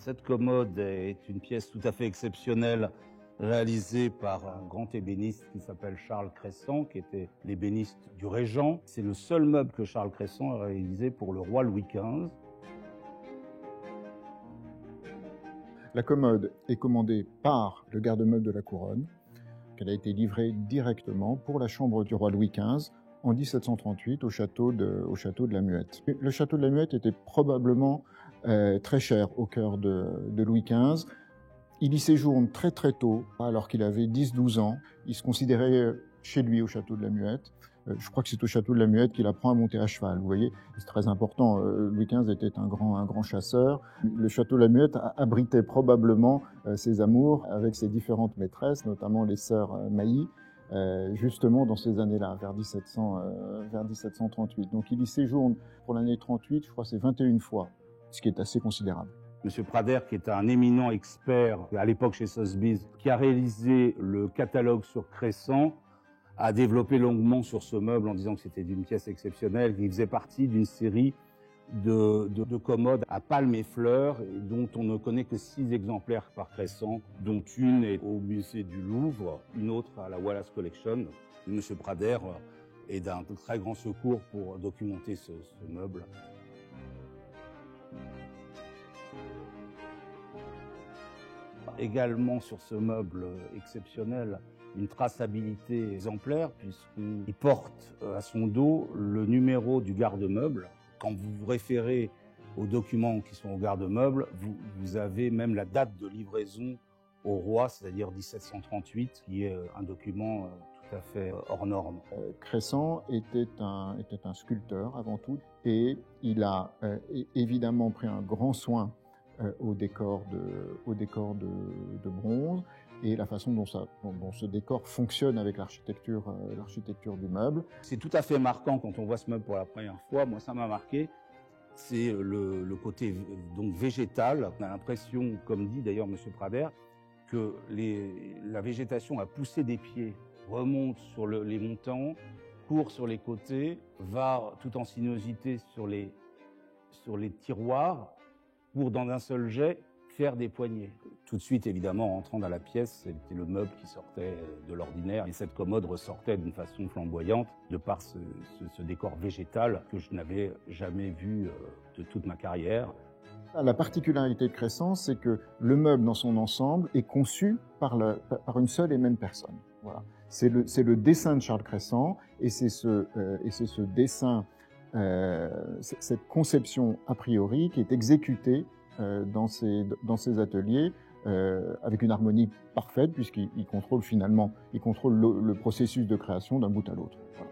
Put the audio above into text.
Cette commode est une pièce tout à fait exceptionnelle réalisée par un grand ébéniste qui s'appelle Charles Cresson, qui était l'ébéniste du Régent. C'est le seul meuble que Charles Cresson a réalisé pour le roi Louis XV. La commode est commandée par le garde-meuble de la Couronne, qu'elle a été livrée directement pour la chambre du roi Louis XV en 1738 au château de la Muette. Le château de la Muette était probablement très cher au cœur de Louis XV. Il y séjourne très très tôt, alors qu'il avait 10-12 ans. Il se considérait chez lui au château de la Muette. Je crois que c'est au château de la Muette qu'il apprend à monter à cheval. Vous voyez, c'est très important. Louis XV était un grand chasseur. Le château de la Muette abritait probablement ses amours avec ses différentes maîtresses, notamment les sœurs Mailly, justement dans ces années-là, vers 1738. Donc il y séjourne pour l'année 38, je crois que c'est 21 fois, ce qui est assez considérable. Monsieur Pradère, qui est un éminent expert à l'époque chez Sotheby's, qui a réalisé le catalogue sur Cresson, a développé longuement sur ce meuble en disant que c'était une pièce exceptionnelle, qu'il faisait partie d'une série de commodes à palmes et fleurs, dont on ne connaît que 6 exemplaires par Cresson, dont une est au musée du Louvre, une autre à la Wallace Collection. Monsieur Pradère est d'un très grand secours pour documenter ce meuble. Également sur ce meuble exceptionnel, une traçabilité exemplaire puisqu'il porte à son dos le numéro du garde-meuble. Quand vous vous référez aux documents qui sont au garde-meuble, vous avez même la date de livraison au roi, c'est-à-dire 1738, qui est un document tout à fait hors norme. Cresson était un sculpteur avant tout, et il a évidemment pris un grand soin au décor de bronze et la façon dont ce décor fonctionne avec l'architecture du meuble. C'est tout à fait marquant quand on voit ce meuble pour la première fois. Moi, ça m'a marqué. C'est le côté donc végétal. On a l'impression, comme dit d'ailleurs Monsieur Pradère, que la végétation a poussé des pieds, remonte sur les montants, court sur les côtés, va tout en sinuosité sur les tiroirs, pour, dans un seul jet, faire des poignées. Tout de suite, évidemment, en entrant dans la pièce, c'était le meuble qui sortait de l'ordinaire. Et cette commode ressortait d'une façon flamboyante, de par ce décor végétal que je n'avais jamais vu de toute ma carrière. La particularité de Cresson, c'est que le meuble dans son ensemble est conçu par une seule et même personne. Voilà. C'est le dessin de Charles Cresson, et c'est ce dessin, cette conception a priori qui est exécutée dans ses ateliers avec une harmonie parfaite, puisqu'il contrôle finalement le processus de création d'un bout à l'autre. Voilà.